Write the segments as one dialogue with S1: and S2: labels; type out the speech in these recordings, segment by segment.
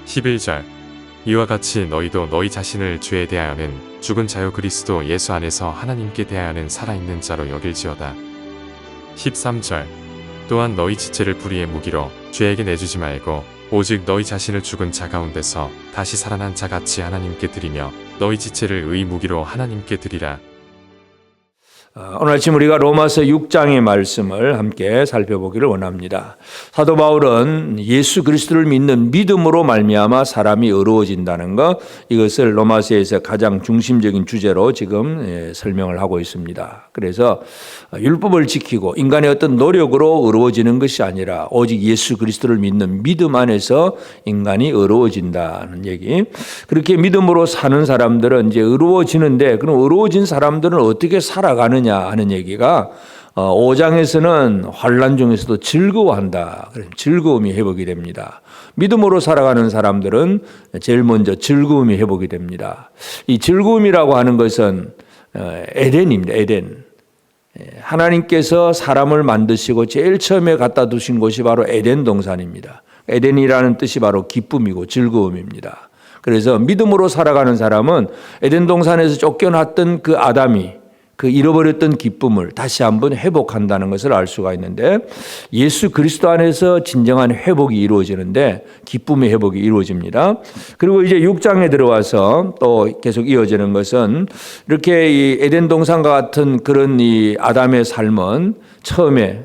S1: 11절 이와 같이 너희도 너희 자신을 주에 대하여는 죽은 자요 그리스도 예수 안에서 하나님께 대하여는 살아있는 자로 여길지어다. 13절 또한 너희 지체를 불의의 무기로 죄에게 내주지 말고 오직 너희 자신을 죽은 자 가운데서 다시 살아난 자 같이 하나님께 드리며 너희 지체를 의의 무기로 하나님께 드리라.
S2: 오늘 아침 우리가 로마서 6장의 말씀을 함께 살펴보기를 원합니다. 사도 바울은 예수 그리스도를 믿는 믿음으로 말미암아 사람이 의로워진다는 것, 이것을 로마서에서 가장 중심적인 주제로 지금 설명을 하고 있습니다. 그래서 율법을 지키고 인간의 어떤 노력으로 의로워지는 것이 아니라 오직 예수 그리스도를 믿는 믿음 안에서 인간이 의로워진다는 얘기. 그렇게 믿음으로 사는 사람들은 이제 의로워지는데, 그럼 의로워진 사람들은 어떻게 살아가느냐 하는 얘기가 5장에서는 환난 중에서도 즐거워한다. 즐거움이 회복이 됩니다. 믿음으로 살아가는 사람들은 제일 먼저 즐거움이 회복이 됩니다. 이 즐거움이라고 하는 것은 에덴입니다. 에덴. 하나님께서 사람을 만드시고 제일 처음에 갖다 두신 곳이 바로 에덴 동산입니다. 에덴이라는 뜻이 바로 기쁨이고 즐거움입니다. 그래서 믿음으로 살아가는 사람은 에덴 동산에서 쫓겨났던 그 아담이 그 잃어버렸던 기쁨을 다시 한번 회복한다는 것을 알 수가 있는데, 예수 그리스도 안에서 진정한 회복이 이루어지는데 기쁨의 회복이 이루어집니다. 그리고 이제 6장에 들어와서 또 계속 이어지는 것은, 이렇게 이 에덴 동산과 같은 그런 이 아담의 삶은 처음에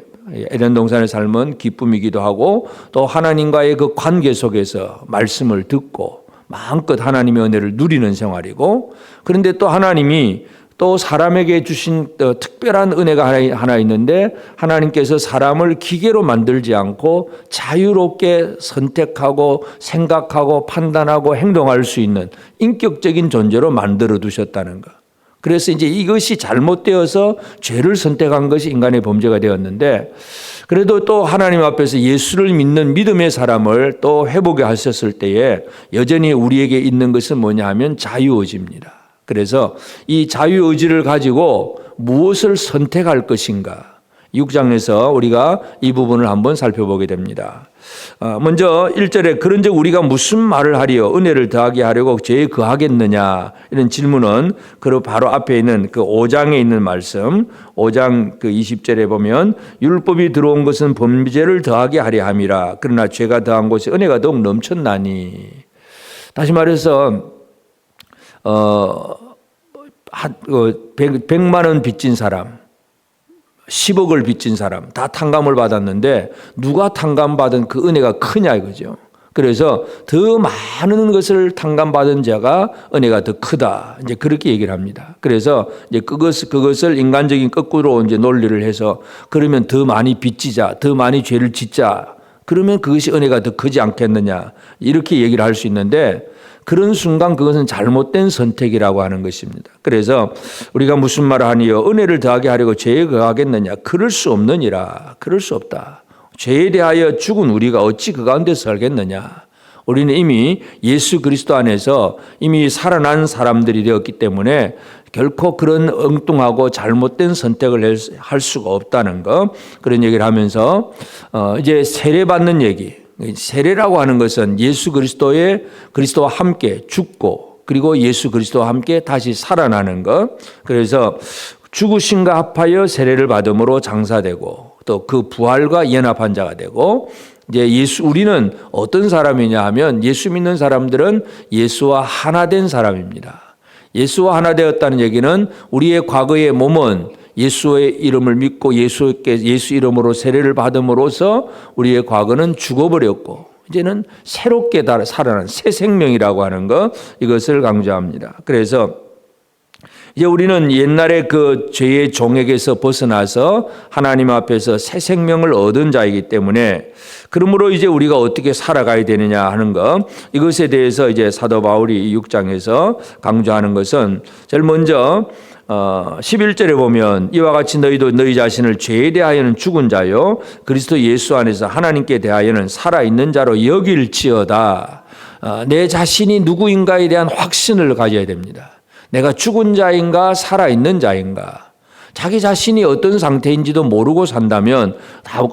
S2: 에덴 동산의 삶은 기쁨이기도 하고, 또 하나님과의 그 관계 속에서 말씀을 듣고 마음껏 하나님의 은혜를 누리는 생활이고, 그런데 또 하나님이 또 사람에게 주신 특별한 은혜가 하나 있는데, 하나님께서 사람을 기계로 만들지 않고 자유롭게 선택하고 생각하고 판단하고 행동할 수 있는 인격적인 존재로 만들어 두셨다는 것. 그래서 이제 이것이 잘못되어서 죄를 선택한 것이 인간의 범죄가 되었는데, 그래도 또 하나님 앞에서 예수를 믿는 믿음의 사람을 또 회복해 하셨을 때에 여전히 우리에게 있는 것은 뭐냐 하면 자유의지입니다. 그래서 이 자유의지를 가지고 무엇을 선택할 것인가, 6장에서 우리가 이 부분을 한번 살펴보게 됩니다. 먼저 1절에 그런즉 우리가 무슨 말을 하리요 은혜를 더하게 하려고 죄에 거하겠느냐, 이런 질문은 그 바로 앞에 있는 그 5장에 있는 말씀, 5장 그 20절에 보면 율법이 들어온 것은 범죄를 더하게 하려 함이라 그러나 죄가 더한 곳에 은혜가 더욱 넘쳤나니. 다시 말해서 100만 원 빚진 사람, 10억을 빚진 사람 다 탕감을 받았는데 누가 탕감받은 그 은혜가 크냐 이거죠. 그래서 더 많은 것을 탕감받은 자가 은혜가 더 크다, 이제 그렇게 얘기를 합니다. 그래서 이제 그것을 인간적인 거꾸로 이제 논리를 해서, 그러면 더 많이 빚지자, 더 많이 죄를 짓자, 그러면 그것이 은혜가 더 크지 않겠느냐, 이렇게 얘기를 할 수 있는데, 그런 순간 그것은 잘못된 선택이라고 하는 것입니다. 그래서 우리가 무슨 말을 하니요 은혜를 더하게 하려고 죄에 거하겠느냐, 그럴 수 없느니라. 그럴 수 없다. 죄에 대하여 죽은 우리가 어찌 그 가운데서 살겠느냐. 우리는 이미 예수 그리스도 안에서 이미 살아난 사람들이 되었기 때문에 결코 그런 엉뚱하고 잘못된 선택을 할 수가 없다는 것, 그런 얘기를 하면서 이제 세례받는 얘기, 세례라고 하는 것은 예수 그리스도와 함께 죽고 그리고 예수 그리스도와 함께 다시 살아나는 것. 그래서 죽으심과 합하여 세례를 받음으로 장사되고 또 그 부활과 연합한 자가 되고, 이제 우리는 어떤 사람이냐 하면 예수 믿는 사람들은 예수와 하나 된 사람입니다. 예수와 하나 되었다는 얘기는 우리의 과거의 몸은 예수의 이름을 믿고 예수 이름으로 세례를 받음으로써 우리의 과거는 죽어버렸고 이제는 새롭게 살아난 새 생명이라고 하는 것, 이것을 강조합니다. 그래서 이제 우리는 옛날의 그 죄의 종에게서 벗어나서 하나님 앞에서 새 생명을 얻은 자이기 때문에, 그러므로 이제 우리가 어떻게 살아가야 되느냐 하는 것, 이것에 대해서 이제 사도 바울이 6장에서 강조하는 것은, 제일 먼저 11절에 보면 이와 같이 너희도 너희 자신을 죄에 대하여는 죽은 자요 그리스도 예수 안에서 하나님께 대하여는 살아있는 자로 여길지어다. 내 자신이 누구인가에 대한 확신을 가져야 됩니다. 내가 죽은 자인가 살아있는 자인가. 자기 자신이 어떤 상태인지도 모르고 산다면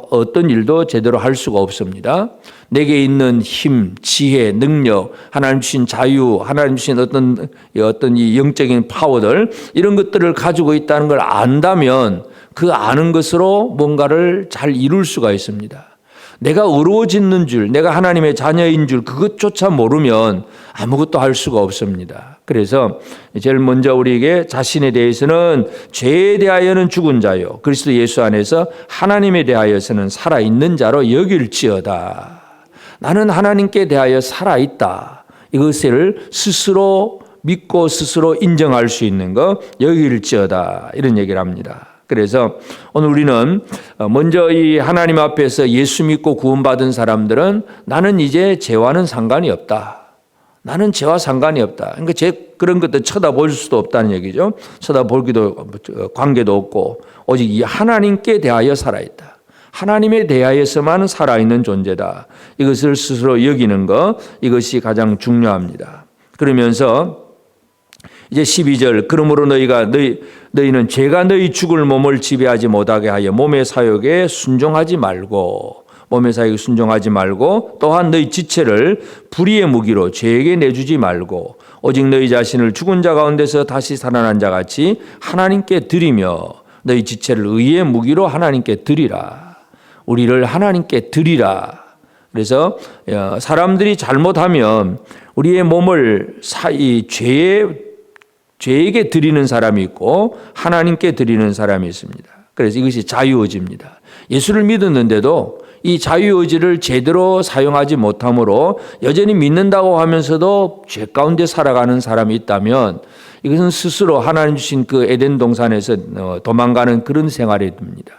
S2: 어떤 일도 제대로 할 수가 없습니다. 내게 있는 힘, 지혜, 능력, 하나님 주신 자유, 하나님 주신 어떤 이 영적인 파워들, 이런 것들을 가지고 있다는 걸 안다면 그 아는 것으로 뭔가를 잘 이룰 수가 있습니다. 내가 의로워지는 줄, 내가 하나님의 자녀인 줄 그것조차 모르면 아무것도 할 수가 없습니다. 그래서 제일 먼저 우리에게 자신에 대해서는 죄에 대하여는 죽은 자요, 그리스도 예수 안에서 하나님에 대하여서는 살아있는 자로 여길지어다. 나는 하나님께 대하여 살아있다. 이것을 스스로 믿고 스스로 인정할 수 있는 것, 여길지어다, 이런 얘기를 합니다. 그래서 오늘 우리는 먼저 이 하나님 앞에서 예수 믿고 구원받은 사람들은 나는 이제 죄와는 상관이 없다. 나는 죄와 상관이 없다. 그러니까 그런 것들 쳐다볼 수도 없다는 얘기죠. 쳐다볼기도 관계도 없고 오직 이 하나님께 대하여 살아있다. 하나님에 대하여서만 살아있는 존재다. 이것을 스스로 여기는 것, 이것이 가장 중요합니다. 그러면서 이제 12절, 그러므로 너희는 죄가 너희 죽을 몸을 지배하지 못하게 하여 몸의 사욕에 순종하지 말고 또한 너희 지체를 불의의 무기로 죄에게 내주지 말고 오직 너희 자신을 죽은 자 가운데서 다시 살아난 자 같이 하나님께 드리며 너희 지체를 의의 무기로 하나님께 드리라. 우리를 하나님께 드리라. 그래서 사람들이 잘못하면 우리의 몸을 죄에게 드리는 사람이 있고 하나님께 드리는 사람이 있습니다. 그래서 이것이 자유의지입니다. 예수를 믿었는데도 이 자유의지를 제대로 사용하지 못함으로 여전히 믿는다고 하면서도 죄 가운데 살아가는 사람이 있다면 이것은 스스로 하나님 주신 그 에덴 동산에서 도망가는 그런 생활이 됩니다.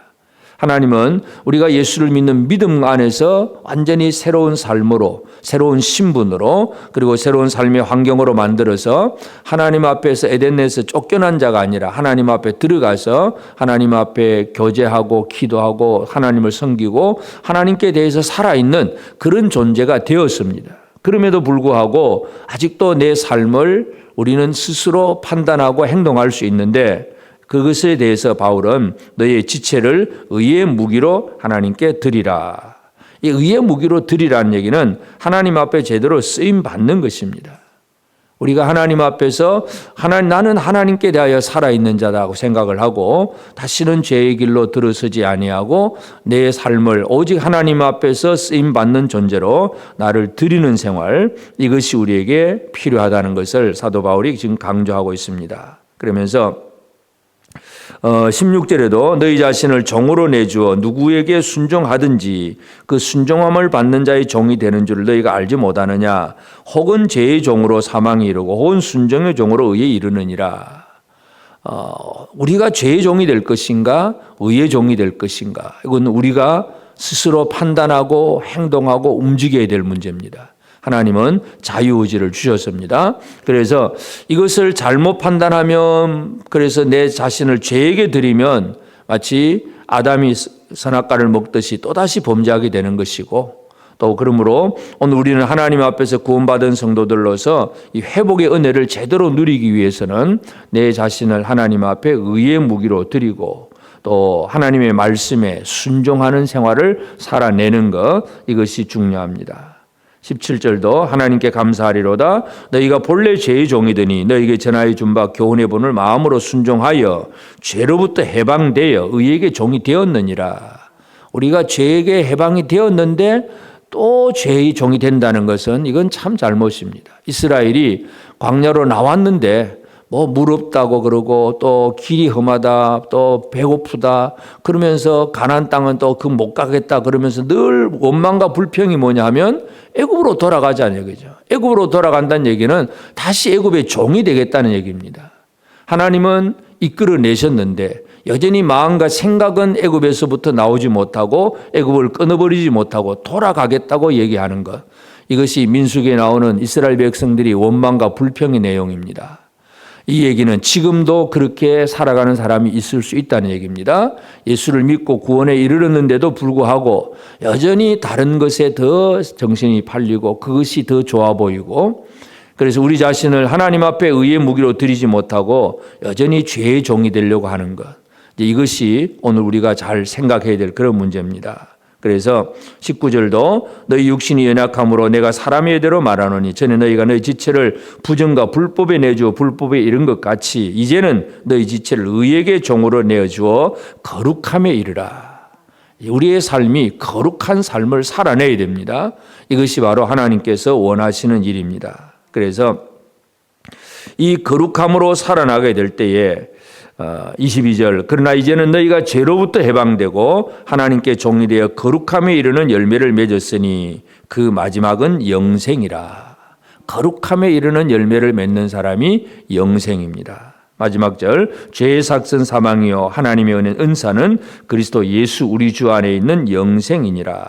S2: 하나님은 우리가 예수를 믿는 믿음 안에서 완전히 새로운 삶으로, 새로운 신분으로, 그리고 새로운 삶의 환경으로 만들어서 하나님 앞에서 에덴에서 쫓겨난 자가 아니라 하나님 앞에 들어가서 하나님 앞에 교제하고 기도하고 하나님을 섬기고 하나님께 대해서 살아있는 그런 존재가 되었습니다. 그럼에도 불구하고 아직도 내 삶을 우리는 스스로 판단하고 행동할 수 있는데 그것에 대해서 바울은 너희의 지체를 의의 무기로 하나님께 드리라. 이 의의 무기로 드리라는 얘기는 하나님 앞에 제대로 쓰임 받는 것입니다. 우리가 하나님 앞에서 나는 하나님께 대하여 살아있는 자다고 생각을 하고 다시는 죄의 길로 들어서지 아니하고 내 삶을 오직 하나님 앞에서 쓰임 받는 존재로 나를 드리는 생활, 이것이 우리에게 필요하다는 것을 사도 바울이 지금 강조하고 있습니다. 그러면서 16절에도 너희 자신을 종으로 내주어 누구에게 순종하든지 그 순종함을 받는 자의 종이 되는 줄 너희가 알지 못하느냐. 혹은 죄의 종으로 사망에 이르고 혹은 순종의 종으로 의에 이르느니라. 우리가 죄의 종이 될 것인가 의의 종이 될 것인가, 이건 우리가 스스로 판단하고 행동하고 움직여야 될 문제입니다. 하나님은 자유의지를 주셨습니다. 그래서 이것을 잘못 판단하면, 그래서 내 자신을 죄에게 드리면 마치 아담이 선악과를 먹듯이 또다시 범죄하게 되는 것이고, 또 그러므로 오늘 우리는 하나님 앞에서 구원받은 성도들로서 이 회복의 은혜를 제대로 누리기 위해서는 내 자신을 하나님 앞에 의의 무기로 드리고 또 하나님의 말씀에 순종하는 생활을 살아내는 것, 이것이 중요합니다. 17절도 하나님께 감사하리로다. 너희가 본래 죄의 종이더니 너희에게 전하여 준 바 교훈의 본을 마음으로 순종하여 죄로부터 해방되어 의에게 종이 되었느니라. 우리가 죄에게 해방이 되었는데 또 죄의 종이 된다는 것은 이건 참 잘못입니다. 이스라엘이 광야로 나왔는데 물 없다고 그러고 또 길이 험하다 또 배고프다 그러면서 가나안 땅은 또 그 못 가겠다 그러면서 늘 원망과 불평이 뭐냐 하면 애굽으로 돌아가자는 얘기죠. 애굽으로 돌아간다는 얘기는 다시 애굽의 종이 되겠다는 얘기입니다. 하나님은 이끌어내셨는데 여전히 마음과 생각은 애굽에서부터 나오지 못하고 애굽을 끊어버리지 못하고 돌아가겠다고 얘기하는 것, 이것이 민수기에 나오는 이스라엘 백성들이 원망과 불평의 내용입니다. 이 얘기는 지금도 그렇게 살아가는 사람이 있을 수 있다는 얘기입니다. 예수를 믿고 구원에 이르렀는데도 불구하고 여전히 다른 것에 더 정신이 팔리고 그것이 더 좋아 보이고, 그래서 우리 자신을 하나님 앞에 의의 무기로 드리지 못하고 여전히 죄의 종이 되려고 하는 것, 이것이 오늘 우리가 잘 생각해야 될 그런 문제입니다. 그래서 19절도 너희 육신이 연약함으로 내가 사람의 대로 말하노니 전에 너희가 너희 지체를 부정과 불법에 내주어 불법에 이른 것 같이 이제는 너희 지체를 의에게 종으로 내어주어 거룩함에 이르라. 우리의 삶이 거룩한 삶을 살아내야 됩니다. 이것이 바로 하나님께서 원하시는 일입니다. 그래서 이 거룩함으로 살아나게 될 때에 22절 그러나 이제는 너희가 죄로부터 해방되고 하나님께 종이 되어 거룩함에 이르는 열매를 맺었으니 그 마지막은 영생이라. 거룩함에 이르는 열매를 맺는 사람이 영생입니다. 마지막 절 죄의 삭은 사망이요 하나님의 은사는 그리스도 예수 우리 주 안에 있는 영생이니라.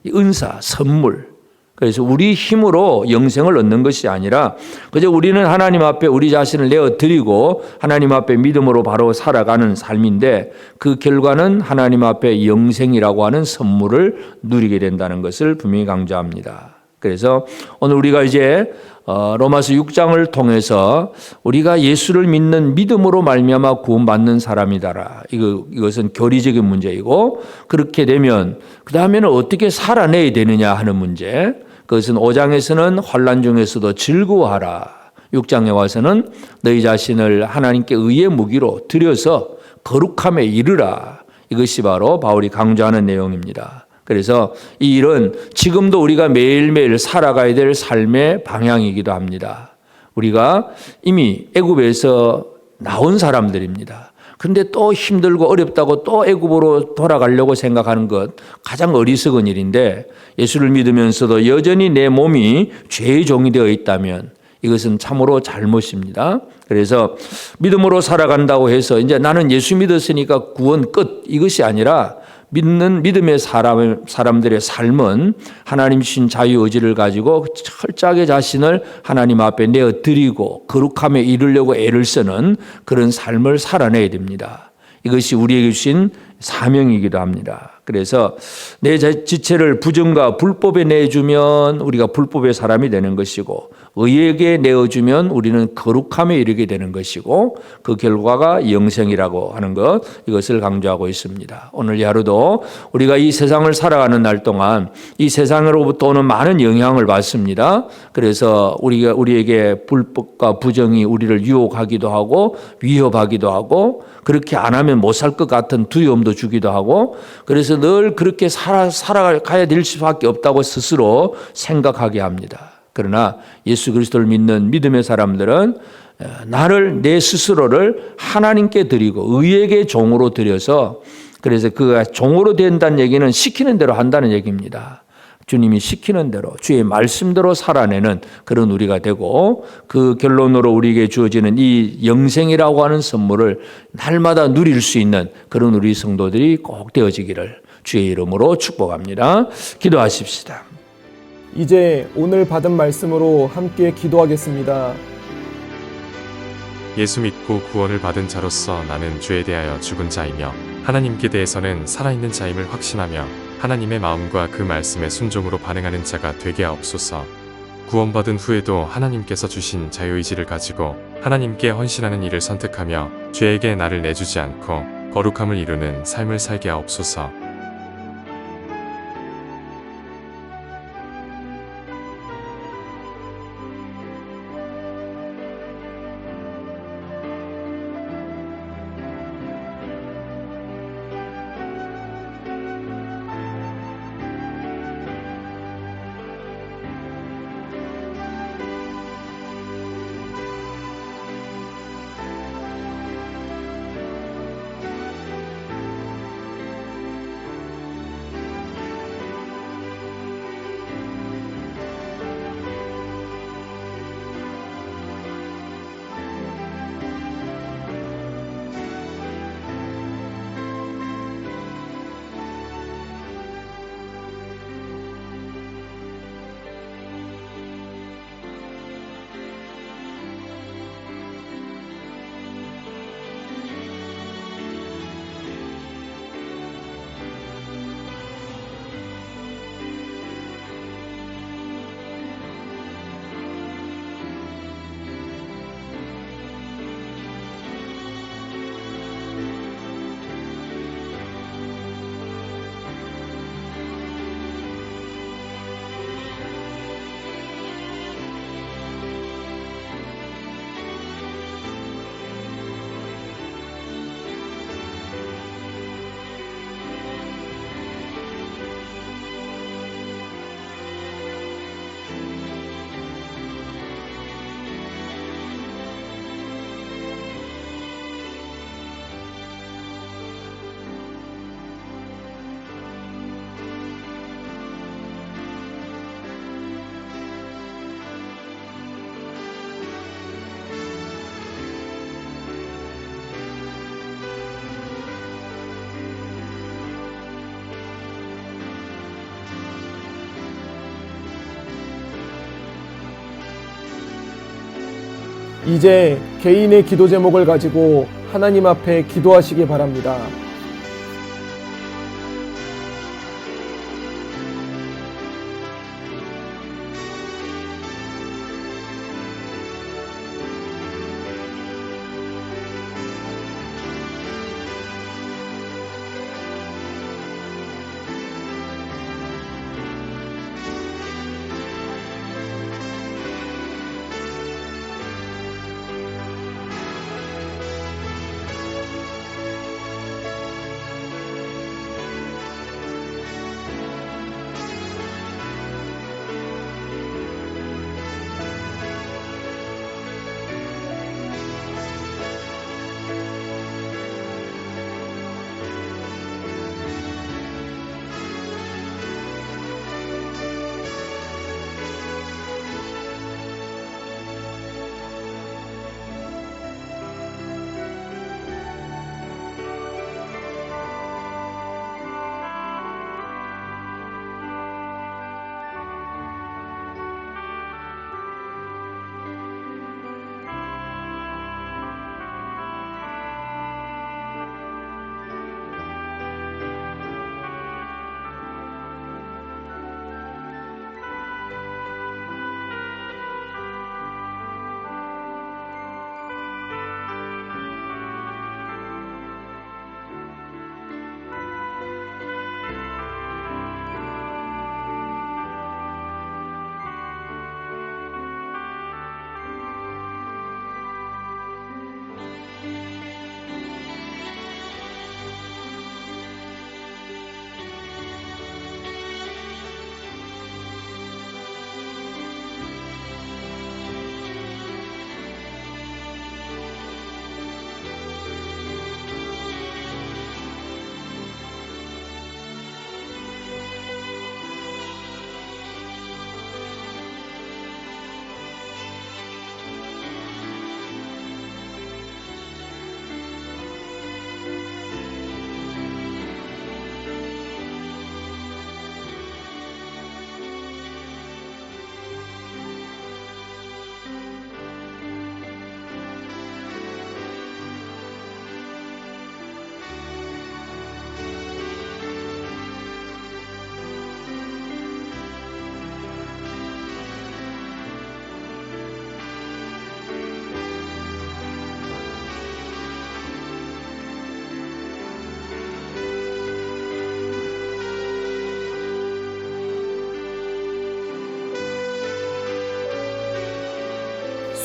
S2: 이 은사 선물, 그래서 우리 힘으로 영생을 얻는 것이 아니라 그저 우리는 하나님 앞에 우리 자신을 내어드리고 하나님 앞에 믿음으로 바로 살아가는 삶인데 그 결과는 하나님 앞에 영생이라고 하는 선물을 누리게 된다는 것을 분명히 강조합니다. 그래서 오늘 우리가 이제 로마서 6장을 통해서 우리가 예수를 믿는 믿음으로 말미암아 구원받는 사람이다라. 이것은 교리적인 문제이고 그렇게 되면 그 다음에는 어떻게 살아내야 되느냐 하는 문제. 그것은 5장에서는 환난 중에서도 즐거워하라. 6장에 와서는 너희 자신을 하나님께 의의 무기로 들여서 거룩함에 이르라. 이것이 바로 바울이 강조하는 내용입니다. 그래서 이 일은 지금도 우리가 매일매일 살아가야 될 삶의 방향이기도 합니다. 우리가 이미 애굽에서 나온 사람들입니다. 근데 또 힘들고 어렵다고 또 애굽으로 돌아가려고 생각하는 것 가장 어리석은 일인데 예수를 믿으면서도 여전히 내 몸이 죄의 종이 되어 있다면 이것은 참으로 잘못입니다. 그래서 믿음으로 살아간다고 해서 이제 나는 예수 믿었으니까 구원 끝 이것이 아니라 믿는 믿음의 사람들의 삶은 하나님 주신 자유의지를 가지고 철저하게 자신을 하나님 앞에 내어드리고 거룩함에 이르려고 애를 쓰는 그런 삶을 살아내야 됩니다. 이것이 우리에게 주신 사명이기도 합니다. 그래서 내 지체를 부정과 불법에 내주면 우리가 불법의 사람이 되는 것이고 의에게 내어주면 우리는 거룩함에 이르게 되는 것이고 그 결과가 영생이라고 하는 것 이것을 강조하고 있습니다. 오늘 이 하루도 우리가 이 세상을 살아가는 날 동안 이 세상으로부터 오는 많은 영향을 받습니다. 그래서 우리에게 불법과 부정이 우리를 유혹하기도 하고 위협하기도 하고 그렇게 안 하면 못 살 것 같은 두려움도 주기도 하고 그래서 늘 그렇게 살아가야 될 수밖에 없다고 스스로 생각하게 합니다. 그러나 예수 그리스도를 믿는 믿음의 사람들은 나를 내 스스로를 하나님께 드리고 의에게 종으로 드려서 그래서 그가 종으로 된다는 얘기는 시키는 대로 한다는 얘기입니다. 주님이 시키는 대로 주의 말씀대로 살아내는 그런 우리가 되고 그 결론으로 우리에게 주어지는 이 영생이라고 하는 선물을 날마다 누릴 수 있는 그런 우리 성도들이 꼭 되어지기를 주의 이름으로 축복합니다. 기도하십시다.
S3: 이제 오늘 받은 말씀으로 함께 기도하겠습니다.
S1: 예수 믿고 구원을 받은 자로서 나는 죄에 대하여 죽은 자이며 하나님께 대해서는 살아있는 자임을 확신하며 하나님의 마음과 그 말씀에 순종으로 반응하는 자가 되게 하옵소서. 구원받은 후에도 하나님께서 주신 자유의지를 가지고 하나님께 헌신하는 일을 선택하며 죄에게 나를 내주지 않고 거룩함을 이루는 삶을 살게 하옵소서.
S3: 이제 개인의 기도 제목을 가지고 하나님 앞에 기도하시기 바랍니다.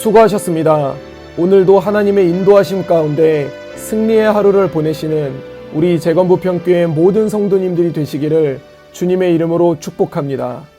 S3: 수고하셨습니다. 오늘도 하나님의 인도하심 가운데 승리의 하루를 보내시는 우리 재건부평교회 모든 성도님들이 되시기를 주님의 이름으로 축복합니다.